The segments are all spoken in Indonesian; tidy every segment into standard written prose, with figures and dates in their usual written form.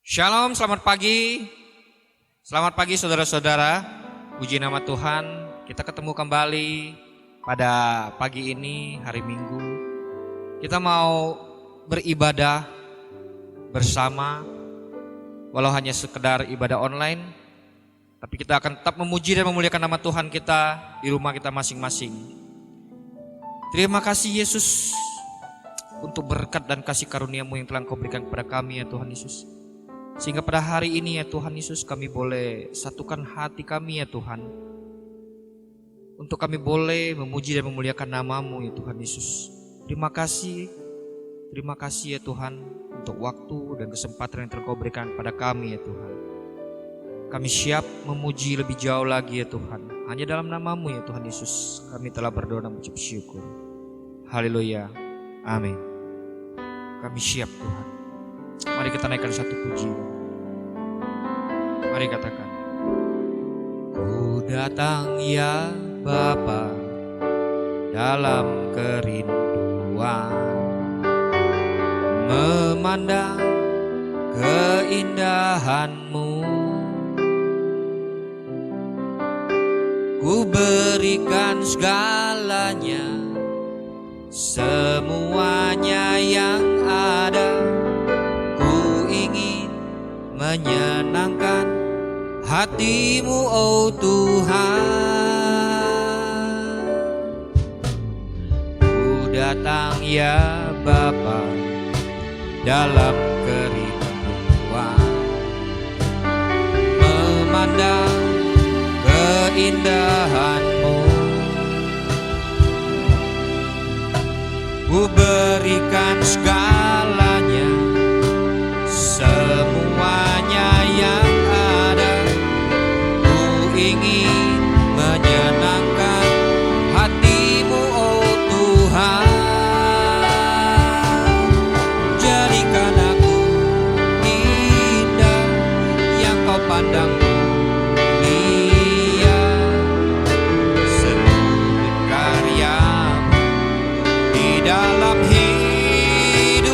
Shalom, selamat pagi. Selamat pagi saudara-saudara. Puji nama Tuhan, kita ketemu kembali pada pagi ini, hari Minggu. Kita mau beribadah bersama, walau hanya sekedar ibadah online, tapi kita akan tetap memuji dan memuliakan nama Tuhan kita di rumah kita masing-masing. Terima kasih Yesus untuk berkat dan kasih karunia-Mu yang telah Engkau berikan kepada kami ya Tuhan Yesus. Sehingga pada hari ini ya Tuhan Yesus, kami boleh satukan hati kami ya Tuhan, untuk kami boleh memuji dan memuliakan nama-Mu ya Tuhan Yesus. Terima kasih ya Tuhan untuk waktu dan kesempatan yang telah Kau berikan pada kami ya Tuhan. Kami siap memuji lebih jauh lagi ya Tuhan. Hanya dalam nama-Mu ya Tuhan Yesus kami telah berdoa dan mengucap syukur. Haleluya, amin. Kami siap Tuhan. Mari kita naikkan satu puji. Mari katakan, ku datang ya Bapa dalam kerinduan, memandang keindahan-Mu. Ku berikan segalanya, semuanya yang ada. Menyenangkan hati-Mu oh Tuhan. Ku datang ya Bapa dalam kerinduan, memandang keindahan-Mu. Ku berikan segalanya, semuanya yang ada. Ku ingin menyenangkan hati-Mu oh Tuhan. Jadikan aku indah yang Kau pandang mulia, seluruh karya-Mu di dalam hidup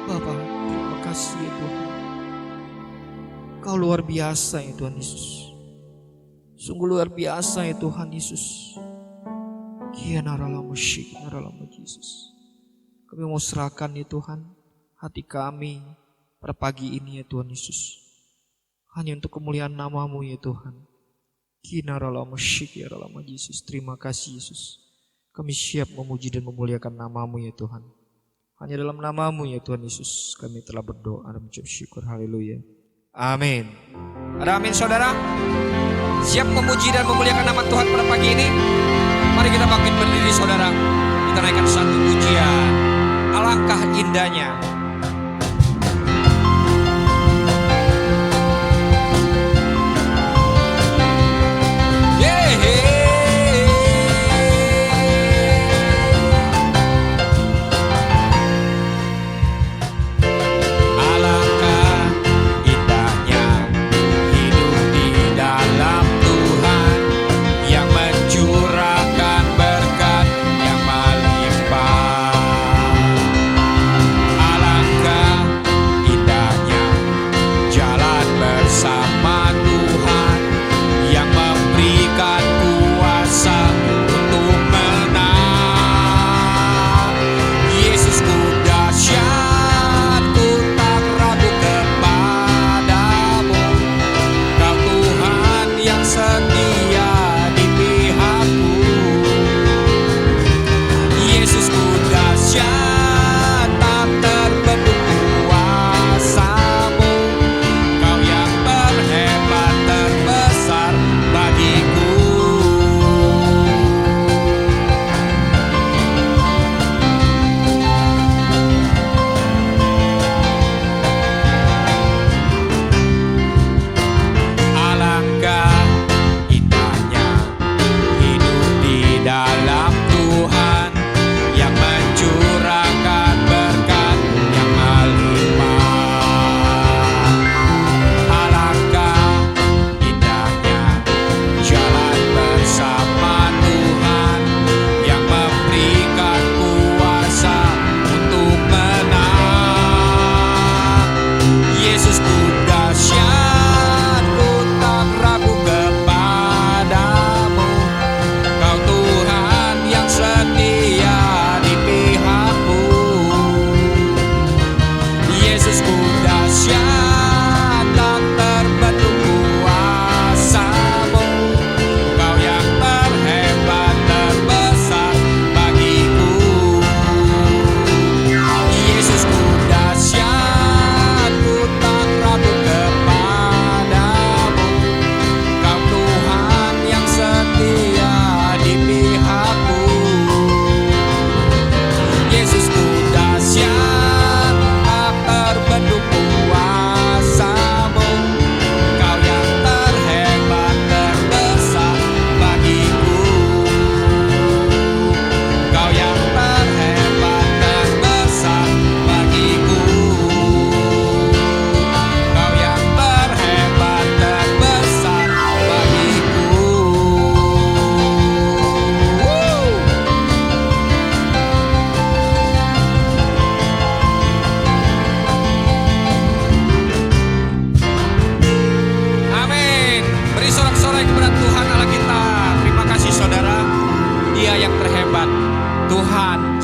Bapa, terima kasih ya Tuhan. Kau luar biasa ya Tuhan Yesus. Sungguh luar biasa ya Tuhan Yesus. Yesus. Kami mau serahkan ya Tuhan hati kami pada pagi ini ya Tuhan Yesus. Hanya untuk kemuliaan nama-Mu ya Tuhan. Yesus. Terima kasih Yesus. Kami siap memuji dan memuliakan nama-Mu ya Tuhan. Hanya dalam nama-Mu ya Tuhan Yesus kami telah berdoa dan mengucap syukur. Haleluya. Amin. Ada amin saudara? Siap memuji dan memuliakan nama Tuhan pada pagi ini? Mari kita bangkit berdiri saudara. Kita naikkan satu pujian. Alangkah indahnya.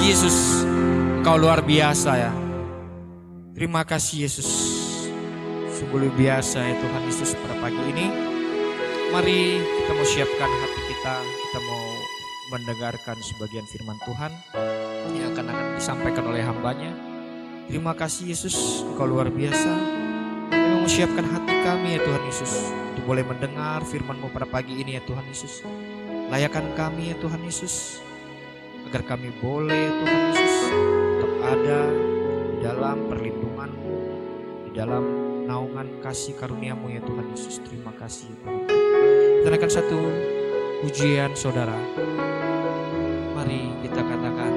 Yesus, Engkau luar biasa ya. Terima kasih Yesus. Sungguh luar biasa ya Tuhan Yesus pada pagi ini. Mari kita mau siapkan hati kita. Kita mau mendengarkan sebagian firman Tuhan yang akan disampaikan oleh hambanya. Terima kasih Yesus, Engkau luar biasa. Kami mau siapkan hati kami ya Tuhan Yesus, untuk boleh mendengar firman-Mu pada pagi ini ya Tuhan Yesus. Layakan kami ya Tuhan Yesus, agar kami boleh Tuhan Yesus tetap ada di dalam perlindungan-Mu, di dalam naungan kasih karunia-Mu ya Tuhan Yesus. Terima kasih ya Tuhan. Kita naikkan satu pujian saudara. Mari kita katakan,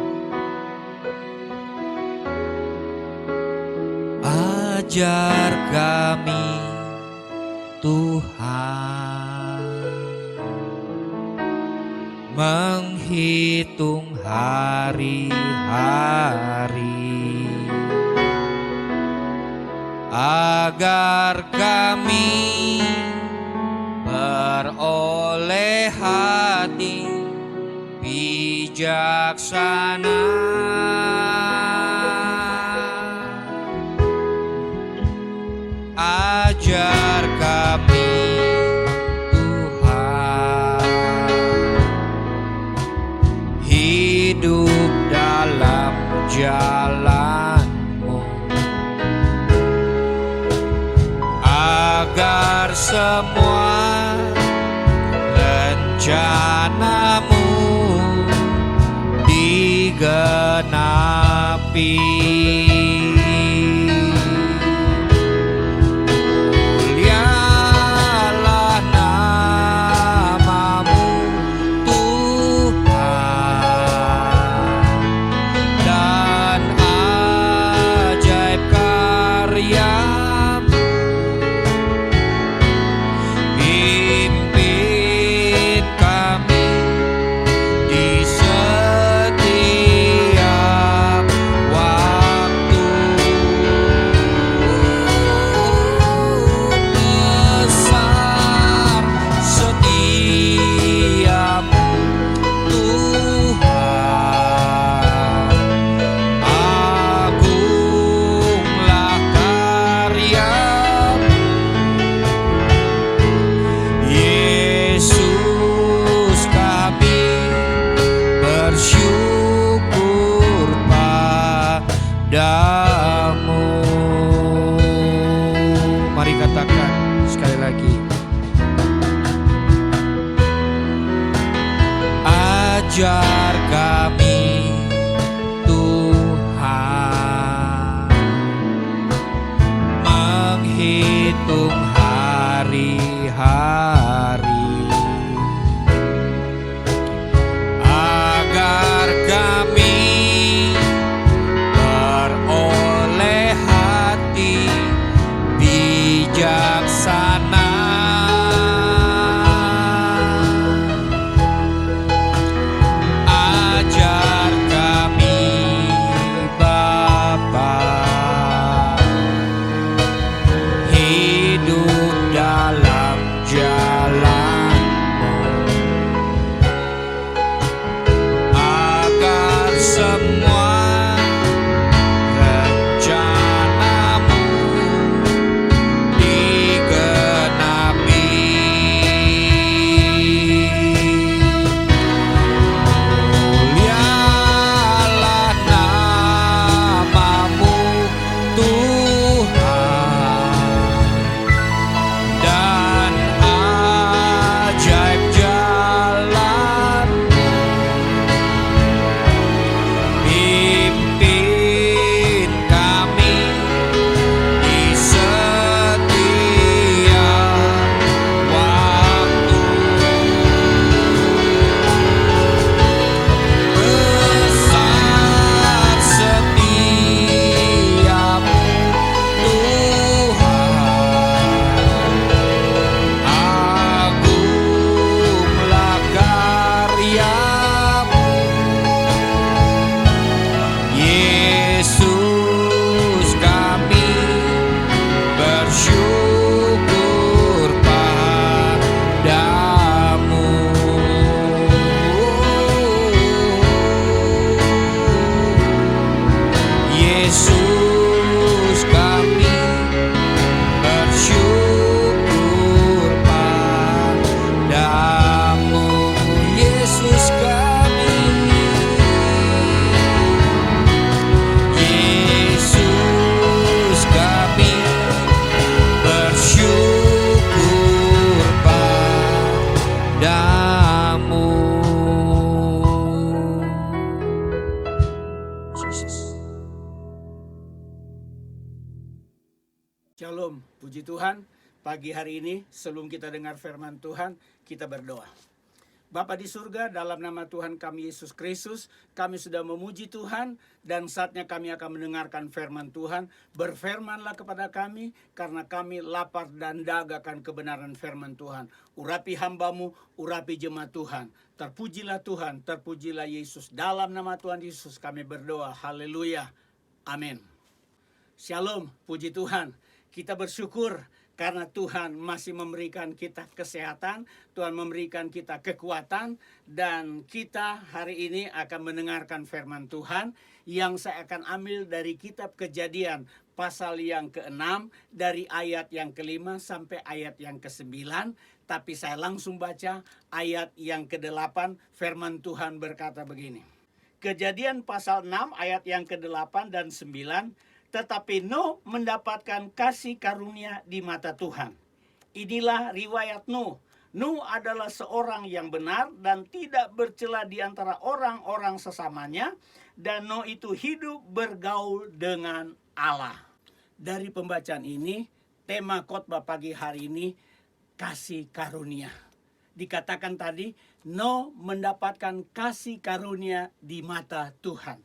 ajar kami Tuhan menghitung hari-hari agar kami beroleh hati bijaksana. Ajar kami Tuhan hidup dalam jalan-Mu, agar semua rencana-Mu digenapi. Mulialah nama-Mu Tuhan, dan ajaib karya-Mu pimpin kami di setiap waktu. Besar setiamu Tuhan, agunglah karya-Mu. Yesus, kami bersyukur padamu. Mari katakan sekali lagi. Ajar kami Tuhan menghitung hari-hari, agar kami beroleh hati bijaksana. Ajar kami Bapa hidup dalam jalan-Mu, agar semua rencana-Mu digenapi. Mulialah nama-Mu Tuhan, dan ajaib jalan-Mu pimpin kami di setiap waktu. Besar setiamu Tuhan, agunglah karya-Mu. Yesus, kami bersyukur padamu. Yesus, kami bersyukur padamu. Yesus, kami. Yesus, kami bersyukur padamu. Yesus. Shalom, puji Tuhan. Pagi hari ini sebelum kita dengar firman Tuhan, kita berdoa. Bapa di surga, dalam nama Tuhan kami Yesus Kristus, kami sudah memuji Tuhan dan saatnya kami akan mendengarkan firman Tuhan. Berfirmanlah kepada kami, karena kami lapar dan dahaga akan kebenaran firman Tuhan. Urapi hamba-Mu, urapi jemaat Tuhan. Terpujilah Tuhan, terpujilah Yesus. Dalam nama Tuhan Yesus kami berdoa. Haleluya. Amin. Shalom, puji Tuhan. Kita bersyukur karena Tuhan masih memberikan kita kesehatan, Tuhan memberikan kita kekuatan, dan kita hari ini akan mendengarkan firman Tuhan yang saya akan ambil dari kitab Kejadian pasal yang ke-6 dari ayat yang ke-5 sampai ayat yang ke-9. Tapi saya langsung baca ayat yang ke-8. Firman Tuhan berkata begini. Kejadian pasal 6 ayat yang ke-8 dan 9. Tetapi Nuh mendapatkan kasih karunia di mata Tuhan. Inilah riwayat Nuh. Nuh adalah seorang yang benar dan tidak bercela di antara orang-orang sesamanya. Dan Nuh itu hidup bergaul dengan Allah. Dari pembacaan ini, tema khotbah pagi hari ini, kasih karunia. Dikatakan tadi, Nuh mendapatkan kasih karunia di mata Tuhan.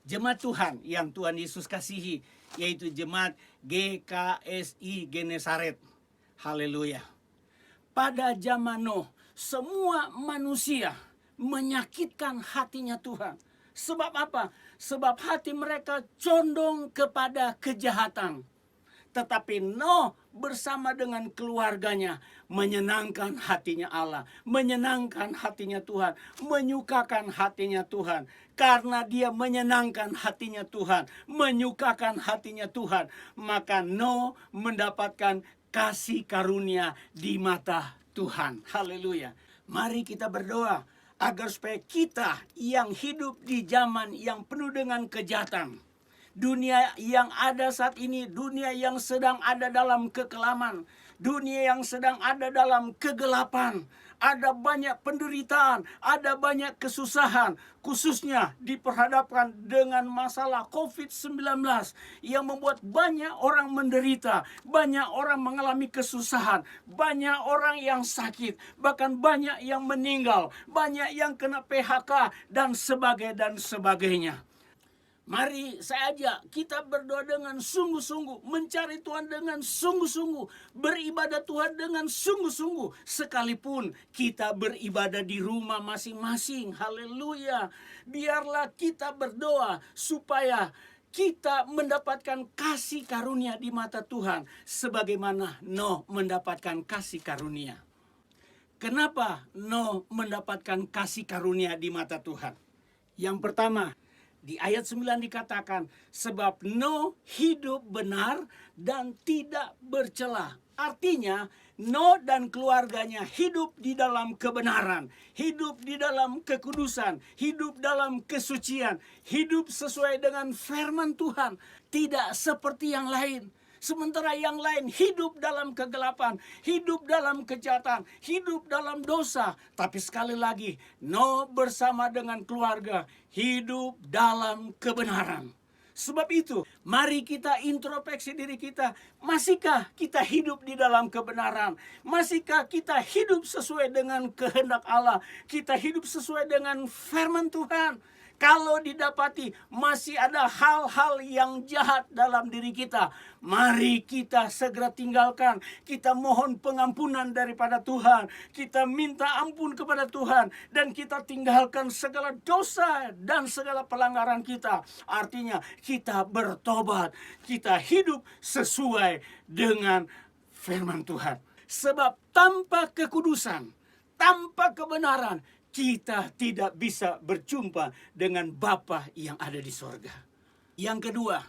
Jemaat Tuhan yang Tuhan Yesus kasihi, yaitu jemaat GKSI Genesaret. Haleluya. Pada zaman Nuh, semua manusia menyakitkan hatinya Tuhan. Sebab apa? Sebab hati mereka condong kepada kejahatan. Tetapi Nuh bersama dengan keluarganya menyenangkan hatinya Allah, menyenangkan hatinya Tuhan, menyukakan hatinya Tuhan. Karena dia menyenangkan hatinya Tuhan, menyukakan hatinya Tuhan, maka Nuh mendapatkan kasih karunia di mata Tuhan. Haleluya. Mari kita berdoa agar supaya kita yang hidup di zaman yang penuh dengan kejahatan, dunia yang ada saat ini, dunia yang sedang ada dalam kekelaman, dunia yang sedang ada dalam kegelapan, ada banyak penderitaan, ada banyak kesusahan, khususnya diperhadapkan dengan masalah COVID-19 yang membuat banyak orang menderita, banyak orang mengalami kesusahan, banyak orang yang sakit, bahkan banyak yang meninggal, banyak yang kena PHK dan sebagainya. Mari saya ajak kita berdoa dengan sungguh-sungguh, mencari Tuhan dengan sungguh-sungguh, beribadah Tuhan dengan sungguh-sungguh, sekalipun kita beribadah di rumah masing-masing. Haleluya. Biarlah kita berdoa supaya kita mendapatkan kasih karunia di mata Tuhan, sebagaimana Nuh mendapatkan kasih karunia. Kenapa Nuh mendapatkan kasih karunia di mata Tuhan? Yang pertama, di ayat 9 dikatakan, sebab Nuh hidup benar dan tidak bercela. Artinya, Nuh dan keluarganya hidup di dalam kebenaran, hidup di dalam kekudusan, hidup dalam kesucian, hidup sesuai dengan firman Tuhan, tidak seperti yang lain. Sementara yang lain hidup dalam kegelapan, hidup dalam kejahatan, hidup dalam dosa. Tapi sekali lagi, Nuh bersama dengan keluarga hidup dalam kebenaran. Sebab itu, mari kita introspeksi diri kita. Masihkah kita hidup di dalam kebenaran? Masihkah kita hidup sesuai dengan kehendak Allah? Kita hidup sesuai dengan firman Tuhan? Kalau didapati masih ada hal-hal yang jahat dalam diri kita, mari kita segera tinggalkan. Kita mohon pengampunan daripada Tuhan. Kita minta ampun kepada Tuhan. Dan kita tinggalkan segala dosa dan segala pelanggaran kita. Artinya kita bertobat. Kita hidup sesuai dengan firman Tuhan. Sebab tanpa kekudusan, tanpa kebenaran, kita tidak bisa berjumpa dengan Bapa yang ada di sorga. Yang kedua,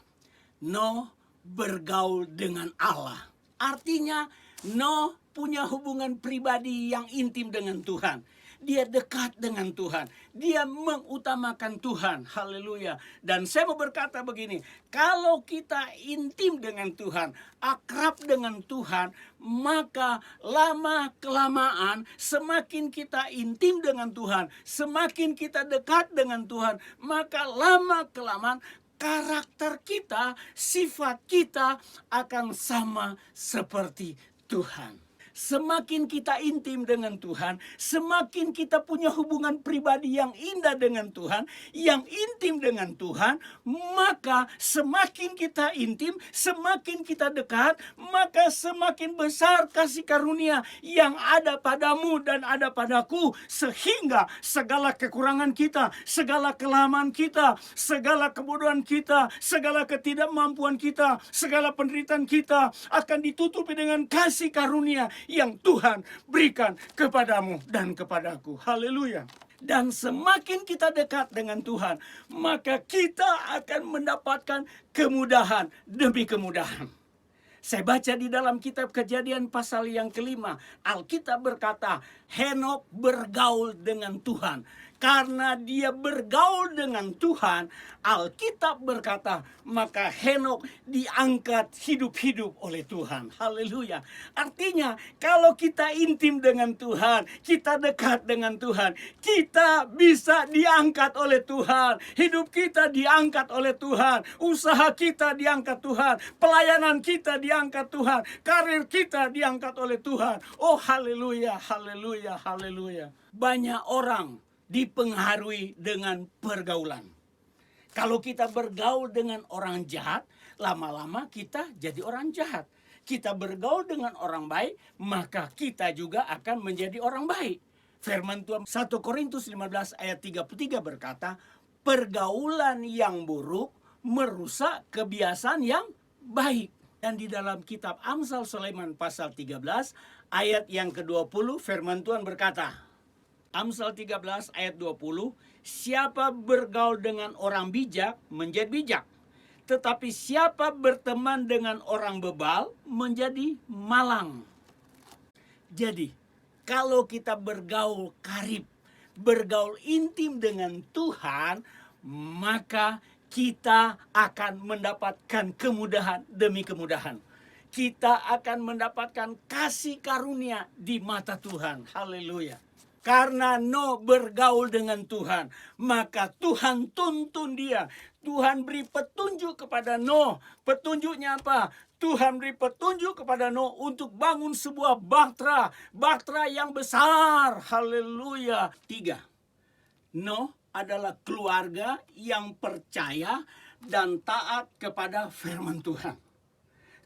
Nuh bergaul dengan Allah. Artinya, Nuh punya hubungan pribadi yang intim dengan Tuhan. Dia dekat dengan Tuhan. Dia mengutamakan Tuhan. Haleluya. Dan saya mau berkata begini. Kalau kita intim dengan Tuhan, akrab dengan Tuhan, maka lama-kelamaan semakin kita intim dengan Tuhan, semakin kita dekat dengan Tuhan, maka lama-kelamaan karakter kita, sifat kita akan sama seperti Tuhan. Semakin kita intim dengan Tuhan, semakin kita punya hubungan pribadi yang indah dengan Tuhan, yang intim dengan Tuhan, maka semakin kita intim, semakin kita dekat, maka semakin besar kasih karunia yang ada padamu dan ada padaku, sehingga segala kekurangan kita, segala kelemahan kita, segala kebodohan kita, segala ketidakmampuan kita, segala penderitaan kita akan ditutupi dengan kasih karunia yang Tuhan berikan kepadamu dan kepadaku. Haleluya. Dan semakin kita dekat dengan Tuhan, maka kita akan mendapatkan kemudahan demi kemudahan. Saya baca di dalam kitab Kejadian pasal yang kelima, Alkitab berkata, Henokh bergaul dengan Tuhan. Karena dia bergaul dengan Tuhan, Alkitab berkata, maka Henokh diangkat hidup-hidup oleh Tuhan. Haleluya. Artinya, kalau kita intim dengan Tuhan, kita dekat dengan Tuhan, kita bisa diangkat oleh Tuhan. Hidup kita diangkat oleh Tuhan. Usaha kita diangkat Tuhan. Pelayanan kita diangkat Tuhan. Karir kita diangkat oleh Tuhan. Oh haleluya, haleluya, haleluya. Banyak orang dipengaruhi dengan pergaulan. Kalau kita bergaul dengan orang jahat, lama-lama kita jadi orang jahat. Kita bergaul dengan orang baik, maka kita juga akan menjadi orang baik. Firman Tuhan 1 Korintus 15 ayat 33 berkata, pergaulan yang buruk merusak kebiasaan yang baik. Dan di dalam kitab Amsal Sulaiman pasal 13 ayat yang ke-20 firman Tuhan berkata, Amsal 13 ayat 20, siapa bergaul dengan orang bijak menjadi bijak, tetapi siapa berteman dengan orang bebal menjadi malang. Jadi, kalau kita bergaul karib, bergaul intim dengan Tuhan, maka kita akan mendapatkan kemudahan demi kemudahan. Kita akan mendapatkan kasih karunia di mata Tuhan. Haleluya. Karena Noh bergaul dengan Tuhan, maka Tuhan tuntun dia. Tuhan beri petunjuk kepada Noh. Petunjuknya apa? Tuhan beri petunjuk kepada Noh untuk bangun sebuah bahtera yang besar. Haleluya. 3. Noh adalah keluarga yang percaya dan taat kepada firman Tuhan.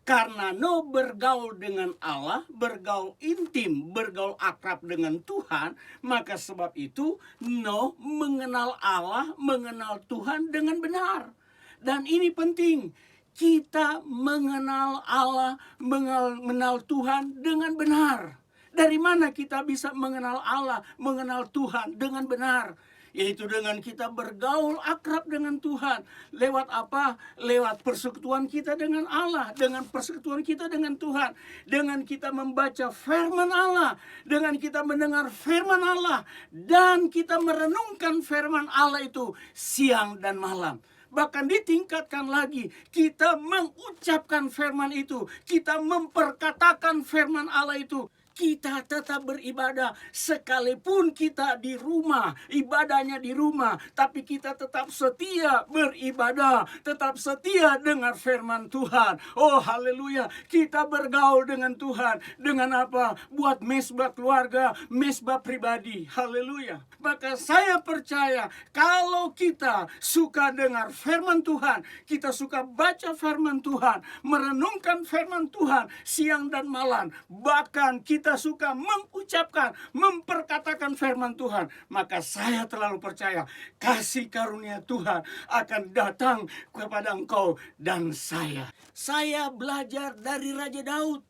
Karena Noh bergaul dengan Allah, bergaul intim, bergaul akrab dengan Tuhan, maka sebab itu Noh mengenal Allah, mengenal Tuhan dengan benar. Dan ini penting, kita mengenal Allah, mengenal Tuhan dengan benar. Dari mana kita bisa mengenal Allah, mengenal Tuhan dengan benar? Yaitu dengan kita bergaul akrab dengan Tuhan. Lewat apa? Lewat persekutuan kita dengan Allah. Dengan persekutuan kita dengan Tuhan. Dengan kita membaca firman Allah. Dengan kita mendengar firman Allah. Dan kita merenungkan firman Allah itu siang dan malam. Bahkan ditingkatkan lagi, kita mengucapkan firman itu. Kita memperkatakan firman Allah itu. Kita tetap beribadah sekalipun kita di rumah, ibadahnya di rumah, tapi kita tetap setia beribadah, tetap setia dengar firman Tuhan. Oh haleluya, kita bergaul dengan Tuhan. Dengan apa? Buat mesbah keluarga, mesbah pribadi. Haleluya. Maka saya percaya kalau kita suka dengar firman Tuhan, kita suka baca firman Tuhan, merenungkan firman Tuhan siang dan malam, bahkan kita suka mengucapkan, memperkatakan firman Tuhan, maka saya terlalu percaya kasih karunia Tuhan akan datang kepada engkau dan saya. Saya belajar dari Raja Daud.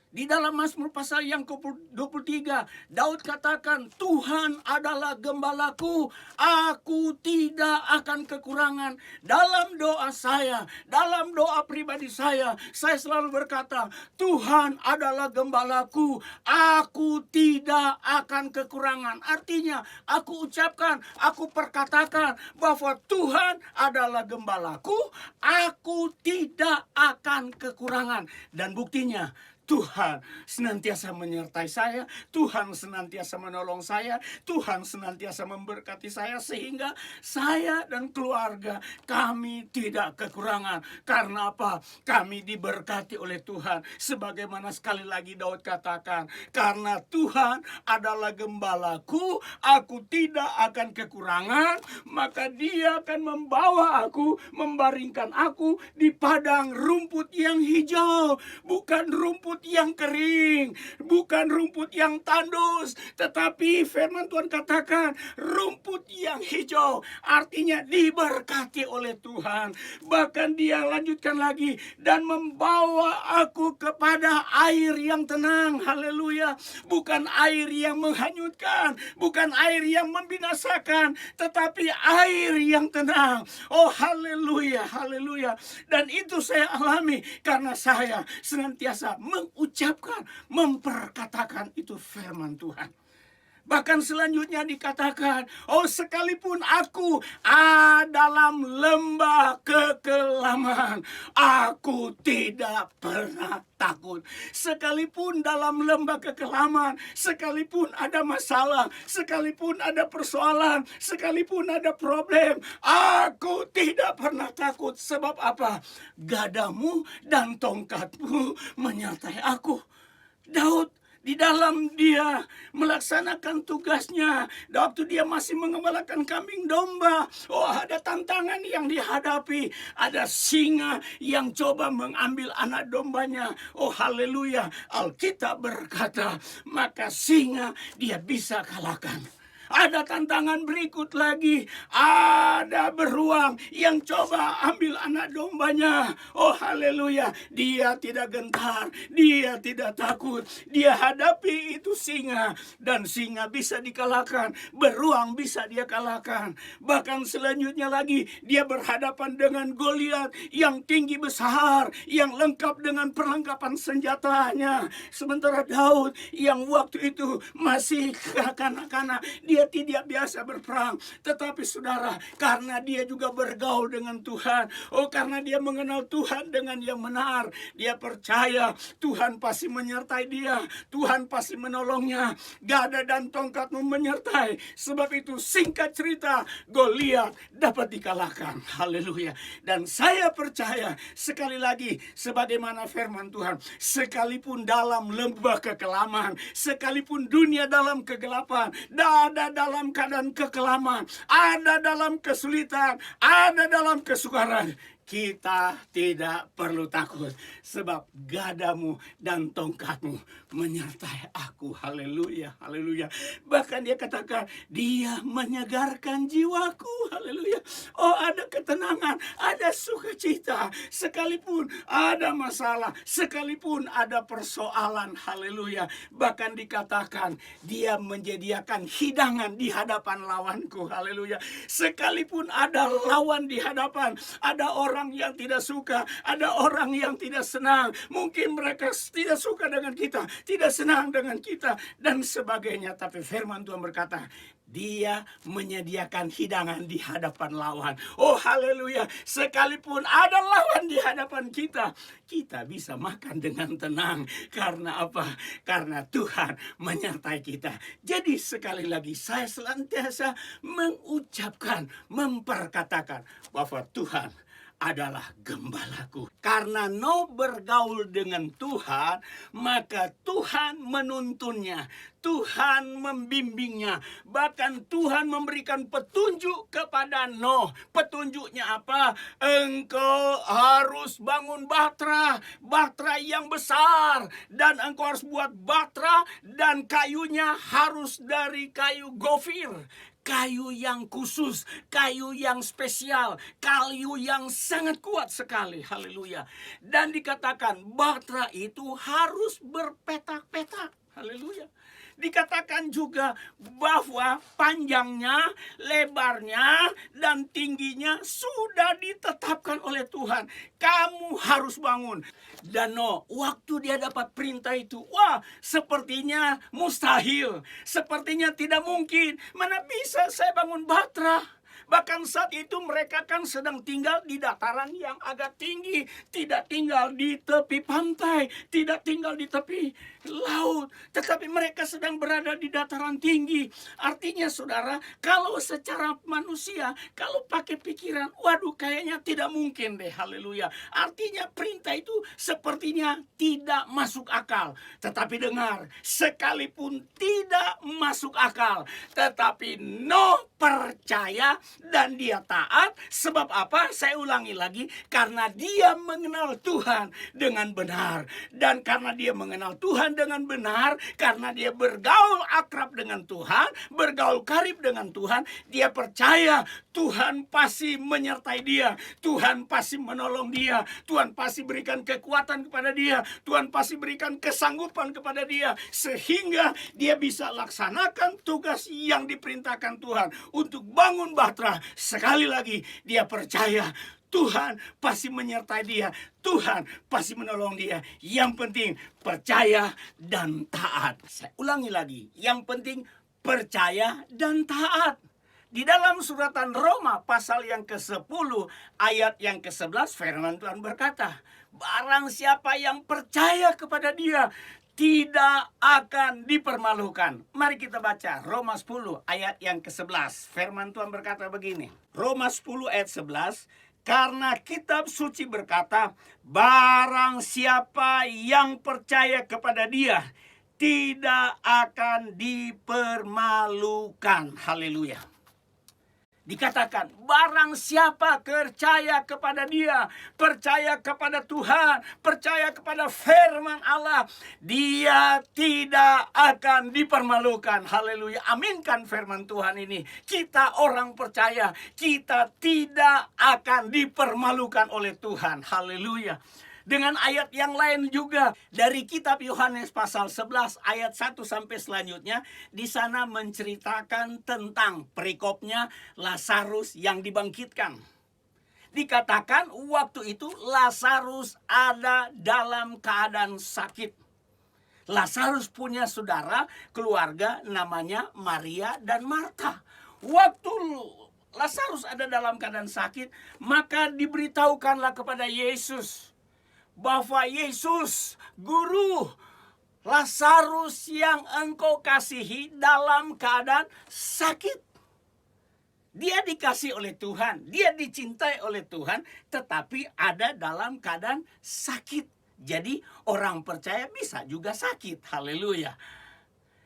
Di dalam Mazmur pasal yang ke-23, Daud katakan, Tuhan adalah gembalaku, aku tidak akan kekurangan. Dalam doa saya, dalam doa pribadi saya selalu berkata, Tuhan adalah gembalaku, aku tidak akan kekurangan. Artinya, aku ucapkan, aku perkatakan bahwa Tuhan adalah gembalaku, aku tidak akan kekurangan. Dan buktinya, Tuhan senantiasa menyertai saya, Tuhan senantiasa menolong saya, Tuhan senantiasa memberkati saya, sehingga saya dan keluarga kami tidak kekurangan. Karena apa? Kami diberkati oleh Tuhan. Sebagaimana sekali lagi Daud katakan, karena Tuhan adalah gembalaku, aku tidak akan kekurangan, maka Dia akan membawa aku, membaringkan aku di padang rumput yang hijau. Bukan rumput yang kering, bukan rumput yang tandus, tetapi firman Tuhan katakan rumput yang hijau, artinya diberkati oleh Tuhan. Bahkan Dia lanjutkan lagi, dan membawa aku kepada air yang tenang. Haleluya. Bukan air yang menghanyutkan, bukan air yang membinasakan, tetapi air yang tenang. Oh haleluya, haleluya. Dan itu saya alami karena saya senantiasa mengucapkan, memperkatakan itu firman Tuhan. Bahkan selanjutnya dikatakan, oh sekalipun aku dalam lembah kekelaman, aku tidak pernah takut. Sekalipun dalam lembah kekelaman, sekalipun ada masalah, sekalipun ada persoalan, sekalipun ada problem, aku tidak pernah takut. Sebab apa? Gadamu dan tongkatmu menyertai aku. Daud di dalam dia melaksanakan tugasnya, waktu dia masih mengembalakan kambing domba, oh ada tantangan yang dihadapi. Ada singa yang coba mengambil anak dombanya. Oh haleluya, Alkitab berkata, maka singa dia bisa kalahkan. Ada tantangan berikut lagi. Ada beruang yang coba ambil anak dombanya. Oh haleluya. Dia tidak gentar. Dia tidak takut. Dia hadapi itu singa. Dan singa bisa dikalahkan. Beruang bisa dia kalahkan. Bahkan selanjutnya lagi, dia berhadapan dengan Goliat yang tinggi besar, yang lengkap dengan perlengkapan senjatanya. Sementara Daud yang waktu itu masih kanak-kanak, dia tidak biasa berperang. Tetapi saudara, karena dia juga bergaul dengan Tuhan, oh karena dia mengenal Tuhan dengan yang benar, dia percaya Tuhan pasti menyertai dia, Tuhan pasti menolongnya. Gada dan tongkatmu menyertai. Sebab itu singkat cerita, Goliat dapat dikalahkan. Haleluya. Dan saya percaya sekali lagi, sebagaimana firman Tuhan, sekalipun dalam lembah kekelaman, sekalipun dunia dalam kegelapan, ada dalam keadaan kekelaman, ada dalam kesulitan, ada dalam kesukaran, kita tidak perlu takut, sebab gadamu dan tongkatmu menyertai aku. Haleluya, haleluya. Bahkan dia katakan, dia menyegarkan jiwaku. Haleluya. Oh ada ketenangan, ada sukacita, sekalipun ada masalah, sekalipun ada persoalan. Haleluya. Bahkan dikatakan, dia menyediakan hidangan di hadapan lawanku. Haleluya. Sekalipun ada lawan di hadapan, ada orang yang tidak suka, ada orang yang tidak senang, mungkin mereka tidak suka dengan kita, tidak senang dengan kita, dan sebagainya. Tapi firman Tuhan berkata, dia menyediakan hidangan di hadapan lawan. Oh haleluya. Sekalipun ada lawan di hadapan kita, kita bisa makan dengan tenang. Karena apa? Karena Tuhan menyertai kita. Jadi sekali lagi, saya senantiasa mengucapkan, memperkatakan bahwa Tuhan adalah gembalaku. Karena Noh bergaul dengan Tuhan, maka Tuhan menuntunnya, Tuhan membimbingnya. Bahkan Tuhan memberikan petunjuk kepada Noh. Petunjuknya apa? Engkau harus bangun bahtera, bahtera yang besar, dan engkau harus buat bahtera, dan kayunya harus dari kayu gofir, kayu yang khusus, kayu yang spesial, kayu yang sangat kuat sekali. Haleluya. Dan dikatakan bahtera itu harus berpetak-petak. Haleluya. Dikatakan juga bahwa panjangnya, lebarnya, dan tingginya sudah ditetapkan oleh Tuhan. Kamu harus bangun. Dan Noh, waktu dia dapat perintah itu, wah, sepertinya mustahil, sepertinya tidak mungkin. Mana bisa saya bangun bahtera? Bahkan saat itu mereka kan sedang tinggal di dataran yang agak tinggi, tidak tinggal di tepi pantai, tidak tinggal di tepi laut, tetapi mereka sedang berada di dataran tinggi. Artinya saudara, kalau secara manusia, kalau pakai pikiran, waduh kayaknya tidak mungkin deh, haleluya. Artinya perintah itu sepertinya tidak masuk akal. Tetapi dengar, sekalipun tidak masuk akal, tetapi Nuh percaya dan dia taat. Sebab apa? Saya ulangi lagi, karena dia mengenal Tuhan dengan benar. Dan karena dia mengenal Tuhan dengan benar, karena dia bergaul akrab dengan Tuhan, bergaul karib dengan Tuhan, dia percaya Tuhan pasti menyertai dia, Tuhan pasti menolong dia, Tuhan pasti berikan kekuatan kepada dia, Tuhan pasti berikan kesanggupan kepada dia, sehingga dia bisa laksanakan tugas yang diperintahkan Tuhan untuk bangun bahtera. Sekali lagi, dia percaya Tuhan pasti menyertai dia, Tuhan pasti menolong dia. Yang penting percaya dan taat. Saya ulangi lagi, yang penting percaya dan taat. Di dalam suratan Roma pasal yang ke-10 ayat yang ke-11 firman Tuhan berkata, barang siapa yang percaya kepada dia tidak akan dipermalukan. Mari kita baca Roma 10 ayat yang ke-11. Firman Tuhan berkata begini. Roma 10 ayat 11. Karena kitab suci berkata, barang siapa yang percaya kepada dia tidak akan dipermalukan. Haleluya. Dikatakan, barang siapa percaya kepada dia, percaya kepada Tuhan, percaya kepada firman Allah, dia tidak akan dipermalukan. Haleluya. Aminkan firman Tuhan ini. Kita orang percaya, kita tidak akan dipermalukan oleh Tuhan. Haleluya. Dengan ayat yang lain juga dari kitab Yohanes pasal 11 ayat 1 sampai selanjutnya, di sana menceritakan tentang perikopnya Lazarus yang dibangkitkan. Dikatakan waktu itu Lazarus ada dalam keadaan sakit. Lazarus punya saudara keluarga namanya Maria dan Marta. Waktu Lazarus ada dalam keadaan sakit, maka diberitahukanlah kepada Yesus bahwa Yesus, Guru, Lazarus yang engkau kasihi dalam keadaan sakit. Dia dikasih oleh Tuhan, dia dicintai oleh Tuhan, tetapi ada dalam keadaan sakit. Jadi orang percaya bisa juga sakit. Haleluya.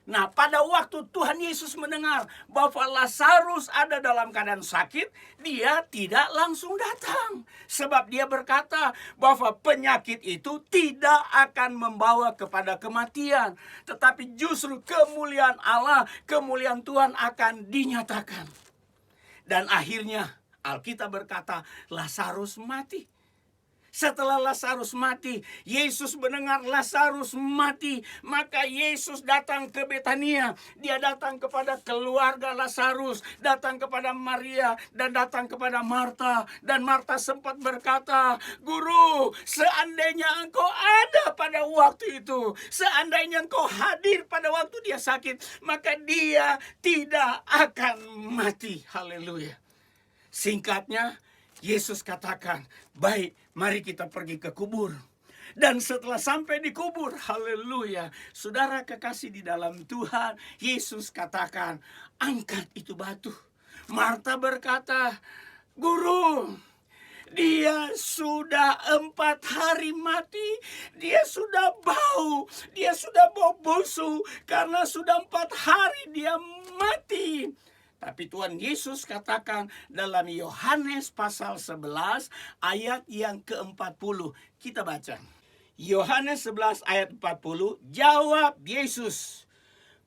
Nah, pada waktu Tuhan Yesus mendengar bahwa Lazarus ada dalam keadaan sakit, dia tidak langsung datang. Sebab dia berkata bahwa penyakit itu tidak akan membawa kepada kematian. Tetapi justru kemuliaan Allah, kemuliaan Tuhan akan dinyatakan. Dan akhirnya Alkitab berkata Lazarus mati. Setelah Lazarus mati, Yesus mendengar Lazarus mati, maka Yesus datang ke Betania. Dia datang kepada keluarga Lazarus, datang kepada Maria, dan datang kepada Marta. Dan Marta sempat berkata, Guru, seandainya engkau ada pada waktu itu, seandainya engkau hadir pada waktu dia sakit, maka dia tidak akan mati. Haleluya. Singkatnya, Yesus katakan, baik, mari kita pergi ke kubur. Dan setelah sampai di kubur, haleluya, saudara kekasih di dalam Tuhan, Yesus katakan, angkat itu batu. Marta berkata, Guru, dia sudah 4 hari mati, dia sudah bau busuk, karena sudah 4 hari dia mati. Tapi Tuhan Yesus katakan dalam Yohanes pasal 11 ayat yang ke-40. Kita baca. Yohanes 11 ayat 40. Jawab Yesus,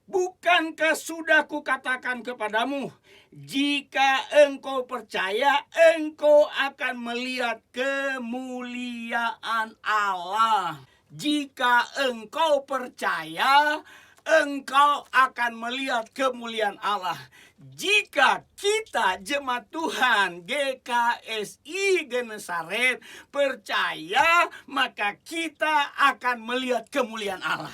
bukankah sudah kukatakan kepadamu, jika engkau percaya, engkau akan melihat kemuliaan Allah. Jika engkau percaya, engkau akan melihat kemuliaan Allah. Jika kita jemaat Tuhan GKSI Genesaret percaya, maka kita akan melihat kemuliaan Allah.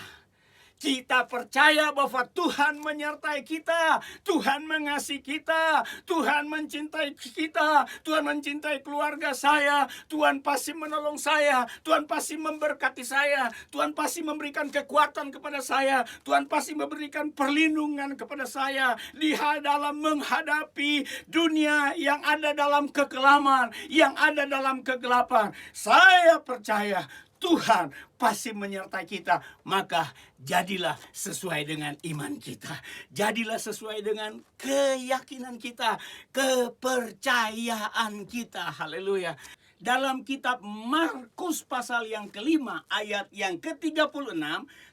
Kita percaya bahwa Tuhan menyertai kita, Tuhan mengasihi kita, Tuhan mencintai kita, Tuhan mencintai keluarga saya, Tuhan pasti menolong saya, Tuhan pasti memberkati saya, Tuhan pasti memberikan kekuatan kepada saya, Tuhan pasti memberikan perlindungan kepada saya di dalam menghadapi dunia yang ada dalam kekelaman, yang ada dalam kegelapan. Saya percaya Tuhan pasti menyertai kita. Maka jadilah sesuai dengan iman kita. Jadilah sesuai dengan keyakinan kita, kepercayaan kita. Haleluya. Dalam kitab Markus pasal yang kelima ayat yang ke-36,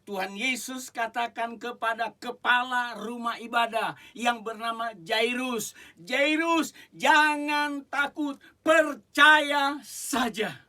Tuhan Yesus katakan kepada kepala rumah ibadah yang bernama Jairus, "Jairus, jangan takut, percaya saja."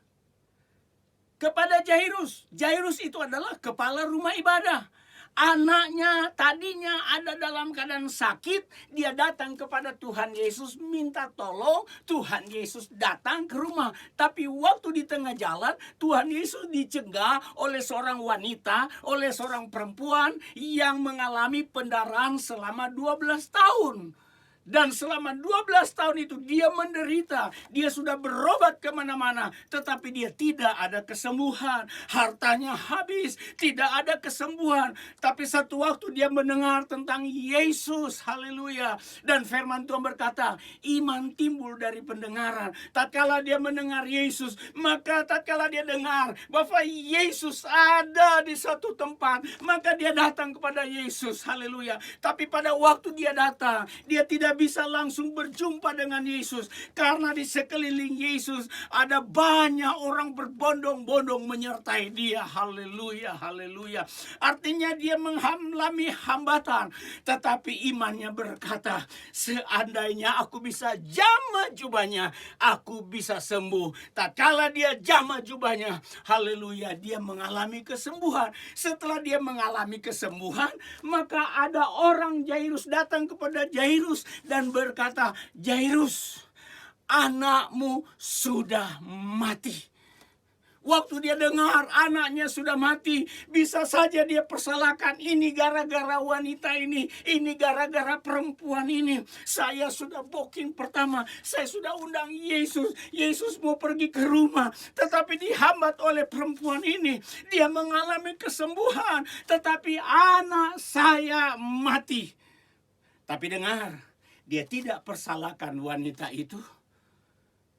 Kepada Jairus. Jairus itu adalah kepala rumah ibadah. Anaknya tadinya ada dalam keadaan sakit. Dia datang kepada Tuhan Yesus minta tolong. Tuhan Yesus datang ke rumah. Tapi waktu di tengah jalan, Tuhan Yesus dicegah oleh seorang wanita, oleh seorang perempuan yang mengalami pendarahan selama 12 tahun. Dan selama 12 tahun itu dia menderita. Dia sudah berobat kemana-mana. Tetapi dia tidak ada kesembuhan. Hartanya habis. Tidak ada kesembuhan. Tapi satu waktu dia mendengar tentang Yesus. Haleluya. Dan firman Tuhan berkata, iman timbul dari pendengaran. Tatkala dia mendengar Yesus, maka tatkala dia dengar bahwa Yesus ada di satu tempat, maka dia datang kepada Yesus. Haleluya. Tapi pada waktu dia datang, dia tidak bisa langsung berjumpa dengan Yesus, karena di sekeliling Yesus ada banyak orang berbondong-bondong menyertai dia. Haleluya, haleluya. Artinya dia mengalami hambatan, tetapi imannya berkata, seandainya aku bisa jamah jubahnya, aku bisa sembuh. Tatkala dia jamah jubahnya, haleluya, dia mengalami kesembuhan. Setelah dia mengalami kesembuhan, maka ada orang Jairus datang kepada Jairus dan berkata, Jairus, anakmu sudah mati. Waktu dia dengar anaknya sudah mati, bisa saja dia persalahkan, ini gara-gara wanita ini gara-gara perempuan ini. Saya sudah booking pertama, saya sudah undang Yesus. Yesus mau pergi ke rumah, tetapi dihambat oleh perempuan ini. Dia mengalami kesembuhan, tetapi anak saya mati. Tapi dengar, dia tidak persalahkan wanita itu,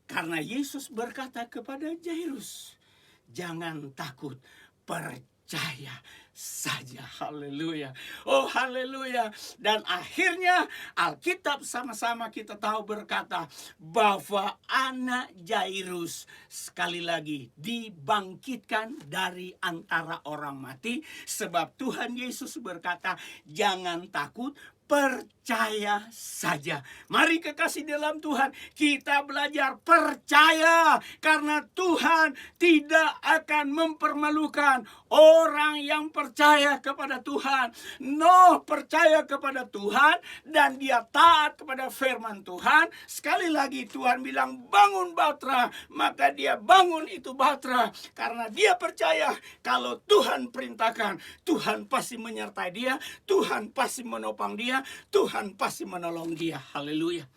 karena Yesus berkata kepada Jairus, jangan takut, percaya saja. Haleluya. Oh haleluya. Dan akhirnya Alkitab sama-sama kita tahu berkata bahwa anak Jairus sekali lagi dibangkitkan dari antara orang mati. Sebab Tuhan Yesus berkata, jangan takut, percaya saja. Mari kekasih dalam Tuhan, kita belajar percaya, karena Tuhan tidak akan mempermalukan orang yang percaya kepada Tuhan. Nuh percaya kepada Tuhan dan dia taat kepada firman Tuhan. Sekali lagi Tuhan bilang bangun Batra, maka dia bangun itu Batra, karena dia percaya kalau Tuhan perintahkan, Tuhan pasti menyertai dia, Tuhan pasti menopang dia, Tuhan pasti menolong dia. Haleluya.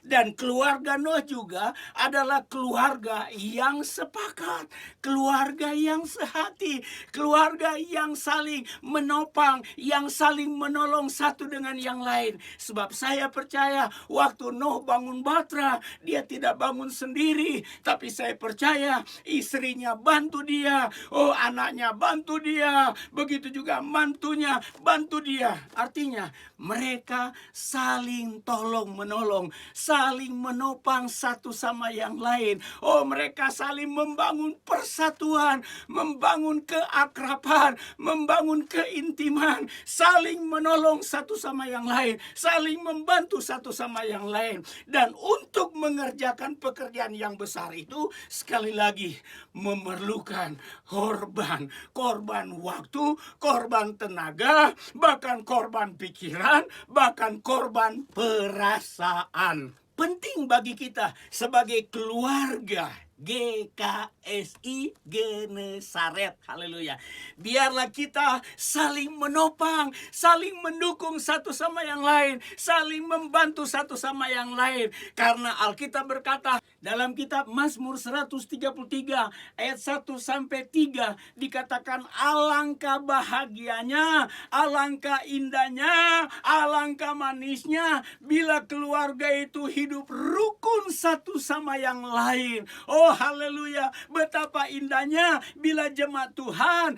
Dan keluarga Nuh juga adalah keluarga yang sepakat, keluarga yang sehati, keluarga yang saling menopang, yang saling menolong satu dengan yang lain. Sebab saya percaya waktu Nuh bangun Batra, dia tidak bangun sendiri, tapi saya percaya istrinya bantu dia, oh anaknya bantu dia, begitu juga mantunya bantu dia. Artinya mereka saling tolong menolong, saling menopang satu sama yang lain. Oh, mereka saling membangun persatuan, membangun keakraban, membangun keintiman, saling menolong satu sama yang lain, saling membantu satu sama yang lain. Dan untuk mengerjakan pekerjaan yang besar itu, sekali lagi memerlukan korban, korban waktu, korban tenaga, bahkan korban pikiran, bahkan korban perasaan. Penting bagi kita sebagai keluarga GKSI Genesaret. Haleluya. Biarlah kita saling menopang, saling mendukung satu sama yang lain, saling membantu satu sama yang lain. Karena Alkitab berkata dalam kitab Mazmur 133 ayat 1 sampai 3 dikatakan, alangkah bahagianya, alangkah indahnya, alangkah manisnya bila keluarga itu hidup rukun satu sama yang lain. Oh haleluya, betapa indahnya bila jemaat Tuhan,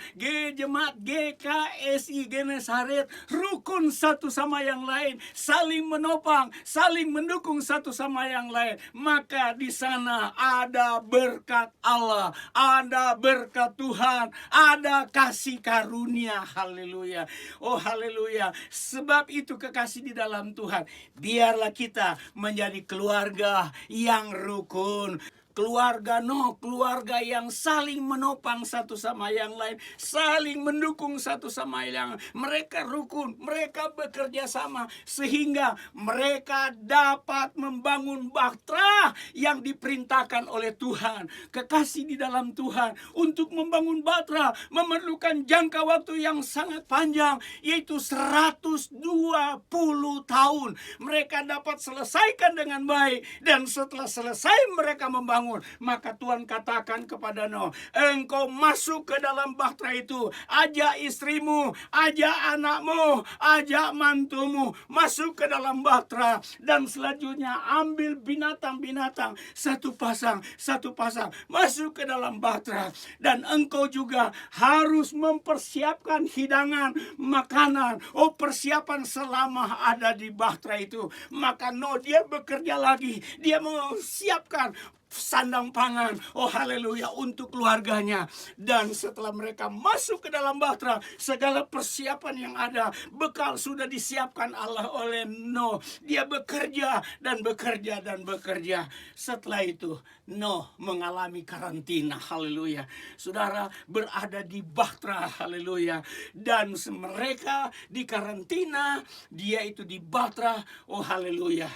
jemaat GKSI Genesaret rukun satu sama yang lain, saling menopang, saling mendukung satu sama yang lain. Maka di sana ada berkat Allah, ada berkat Tuhan, ada kasih karunia. Haleluya. Oh haleluya. Sebab itu kekasih di dalam Tuhan, biarlah kita menjadi keluarga yang rukun. Keluarga Nuh, keluarga yang saling menopang satu sama yang lain, saling mendukung satu sama yang lain. Mereka rukun, mereka bekerja sama sehingga mereka dapat membangun bahtera yang diperintahkan oleh Tuhan. Kekasih di dalam Tuhan, untuk membangun bahtera memerlukan jangka waktu yang sangat panjang, yaitu 120 tahun. Mereka dapat selesaikan dengan baik, dan setelah selesai mereka membangun, maka Tuhan katakan kepada Nuh, engkau masuk ke dalam bahtera itu, ajak istrimu, ajak anakmu, ajak mantumu masuk ke dalam bahtera, dan selanjutnya ambil binatang-binatang satu pasang masuk ke dalam bahtera, dan engkau juga harus mempersiapkan hidangan makanan, persiapan selama ada di bahtera itu. Maka Nuh dia bekerja lagi, dia menyiapkan sandang pangan, haleluya, untuk keluarganya. Dan setelah mereka masuk ke dalam bahtera, segala persiapan yang ada, bekal sudah disiapkan Allah oleh Nuh. Dia bekerja dan bekerja dan bekerja. Setelah itu Nuh mengalami karantina, haleluya. Saudara, berada di bahtera, haleluya. Dan mereka di karantina, dia itu di bahtera, haleluya.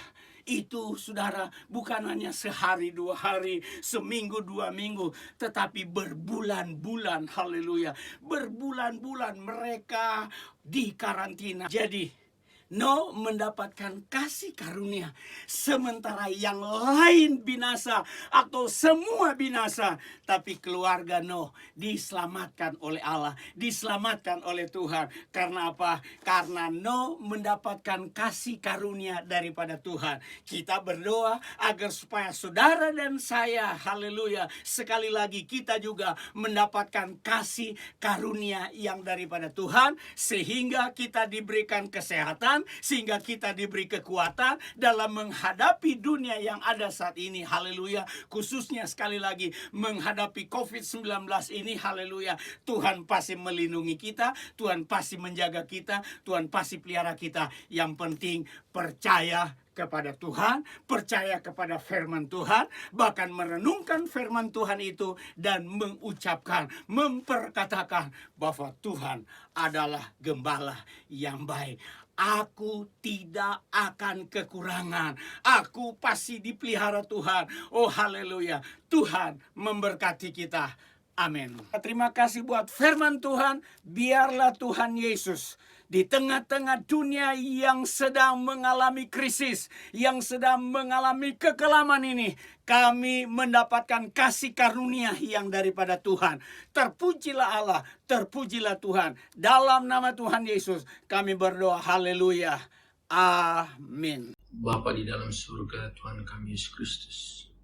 Itu saudara, bukan hanya sehari dua hari, seminggu dua minggu, tetapi berbulan-bulan, haleluya. Berbulan-bulan mereka di karantina. Jadi Nuh mendapatkan kasih karunia, sementara yang lain binasa atau semua binasa. Tapi keluarga Nuh diselamatkan oleh Allah, diselamatkan oleh Tuhan. Karena apa? Karena Nuh mendapatkan kasih karunia daripada Tuhan. Kita berdoa agar supaya saudara dan saya, haleluya, sekali lagi kita juga mendapatkan kasih karunia yang daripada Tuhan, sehingga kita diberikan kesehatan, sehingga kita diberi kekuatan dalam menghadapi dunia yang ada saat ini, haleluya. Khususnya sekali lagi menghadapi COVID-19 ini, haleluya. Tuhan pasti melindungi kita, Tuhan pasti menjaga kita, Tuhan pasti pelihara kita. Yang penting percaya kepada Tuhan, percaya kepada firman Tuhan, bahkan merenungkan firman Tuhan itu dan mengucapkan, memperkatakan bahwa Tuhan adalah gembala yang baik. Aku tidak akan kekurangan. Aku pasti dipelihara Tuhan. Oh haleluya. Tuhan memberkati kita. Amin. Terima kasih buat firman Tuhan. Biarlah Tuhan Yesus di tengah-tengah dunia yang sedang mengalami krisis, yang sedang mengalami kekelaman ini, kami mendapatkan kasih karunia yang daripada Tuhan. Terpujilah Allah, terpujilah Tuhan. Dalam nama Tuhan Yesus kami berdoa, haleluya, amin. Bapa di dalam surga, Tuhan kami Yesus Kristus,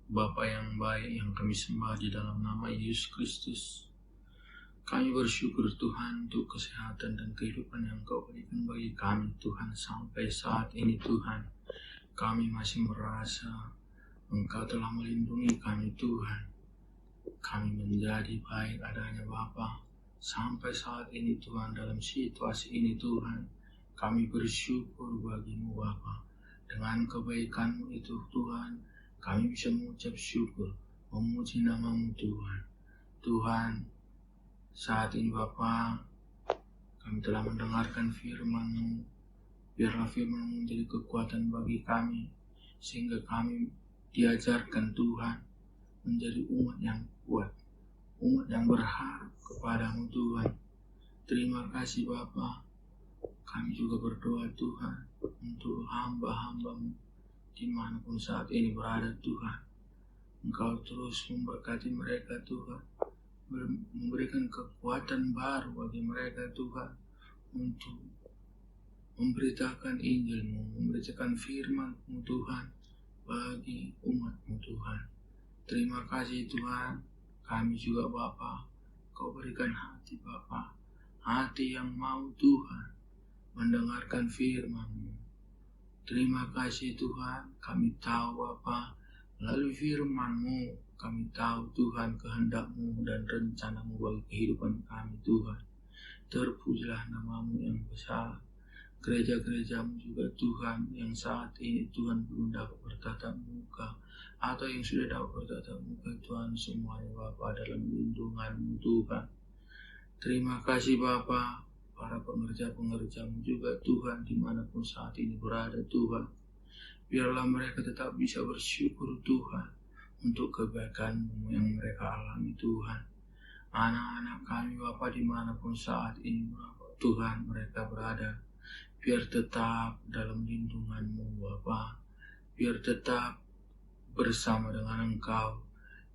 Bapa yang baik yang kami sembah di dalam nama Yesus Kristus. Kami bersyukur Tuhan untuk kesehatan dan kehidupan yang Kau berikan bagi kami Tuhan. Sampai saat ini Tuhan, kami masih merasa Engkau telah melindungi kami Tuhan. Kami menjadi baik adanya Bapa. Sampai saat ini Tuhan, dalam situasi ini Tuhan, kami bersyukur bagimu Bapa. Dengan kebaikan-Mu itu Tuhan, kami bisa mengucap syukur, memuji nama-Mu Tuhan. Tuhan, saat ini Bapa, kami telah mendengarkan firman-Mu. Biarlah firman-Mu menjadi kekuatan bagi kami, sehingga kami diajarkan Tuhan menjadi umat yang kuat, umat yang berharap kepadamu Tuhan. Terima kasih Bapa. Kami juga berdoa Tuhan untuk hamba-hambamu dimanapun saat ini berada Tuhan. Engkau terus memberkati mereka Tuhan, memberikan kekuatan baru bagi mereka Tuhan untuk memberitakan Injil-Mu, memberitakan firman-Mu Tuhan bagi umat-Mu Tuhan. Terima kasih Tuhan. Kami juga Bapa, Kau berikan hati Bapa, hati yang mau Tuhan mendengarkan firman-Mu. Terima kasih Tuhan. Kami tahu Bapa, melalui firman-Mu kami tahu Tuhan kehendak-Mu dan rencana-Mu bagi kehidupan kami Tuhan. Terpujilah nama-Mu yang besar. Gereja-gereja-Mu juga Tuhan yang saat ini Tuhan belum dapat bertatap muka atau yang sudah dapat bertatap muka Tuhan, semuanya Bapa dalam lindungan-Mu Tuhan. Terima kasih Bapa, para pengerja-pengerja-Mu juga Tuhan dimanapun saat ini berada Tuhan. Biarlah mereka tetap bisa bersyukur Tuhan untuk kebaikan-Mu yang mereka alami Tuhan. Anak-anak kami Bapa dimanapun saat ini Tuhan mereka berada, biar tetap dalam lindungan-Mu Bapa, biar tetap bersama dengan Engkau,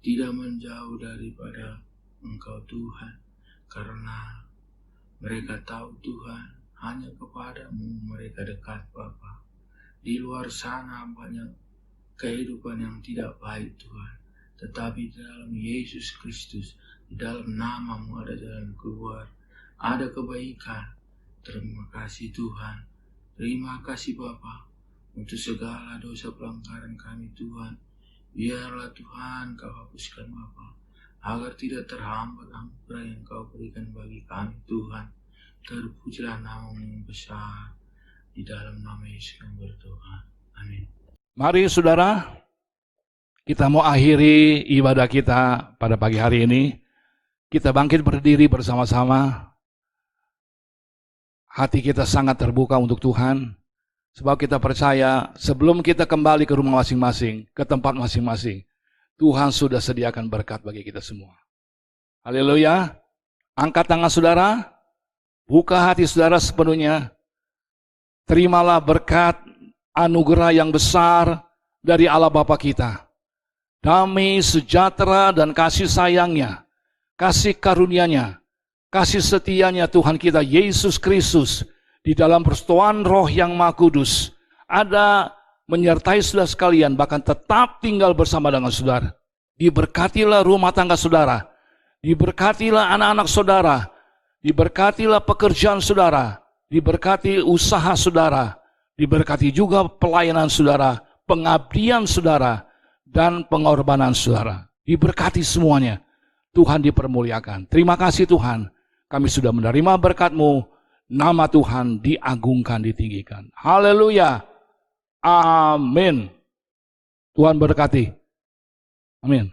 tidak menjauh daripada Engkau Tuhan, karena mereka tahu Tuhan hanya kepadamu mereka dekat Bapa. Di luar sana banyak kehidupan yang tidak baik Tuhan, tetapi di dalam Yesus Kristus, di dalam nama-Mu ada jalan keluar, ada kebaikan. Terima kasih Tuhan. Terima kasih Bapa untuk segala dosa pelanggaran kami Tuhan. Biarlah Tuhan Kau hapuskan Bapa, agar tidak terhambat anugerah yang Kau berikan bagi kami Tuhan. Terpujilah nama-Mu yang besar. Di dalam nama Yesus kami berdoa. Amin. Mari saudara, kita mau akhiri ibadah kita pada pagi hari ini. Kita bangkit berdiri bersama-sama. Hati kita sangat terbuka untuk Tuhan, sebab kita percaya sebelum kita kembali ke rumah masing-masing, ke tempat masing-masing, Tuhan sudah sediakan berkat bagi kita semua. Haleluya. Angkat tangan saudara, buka hati saudara sepenuhnya. Terimalah berkat anugerah yang besar dari Allah Bapa kita. Damai, sejahtera, dan kasih sayangnya, kasih karunia-Nya, kasih setianya Tuhan kita Yesus Kristus di dalam persekutuan Roh yang Maha Kudus ada menyertai saudara sekalian, bahkan tetap tinggal bersama dengan saudara. Diberkatilah rumah tangga saudara, diberkatilah anak-anak saudara, diberkatilah pekerjaan saudara, diberkati usaha saudara, diberkati juga pelayanan saudara, pengabdian saudara, dan pengorbanan saudara. Diberkati semuanya. Tuhan dipermuliakan. Terima kasih Tuhan. Kami sudah menerima berkat-Mu. Nama Tuhan diagungkan, ditinggikan. Haleluya. Amin. Tuhan berkati. Amin.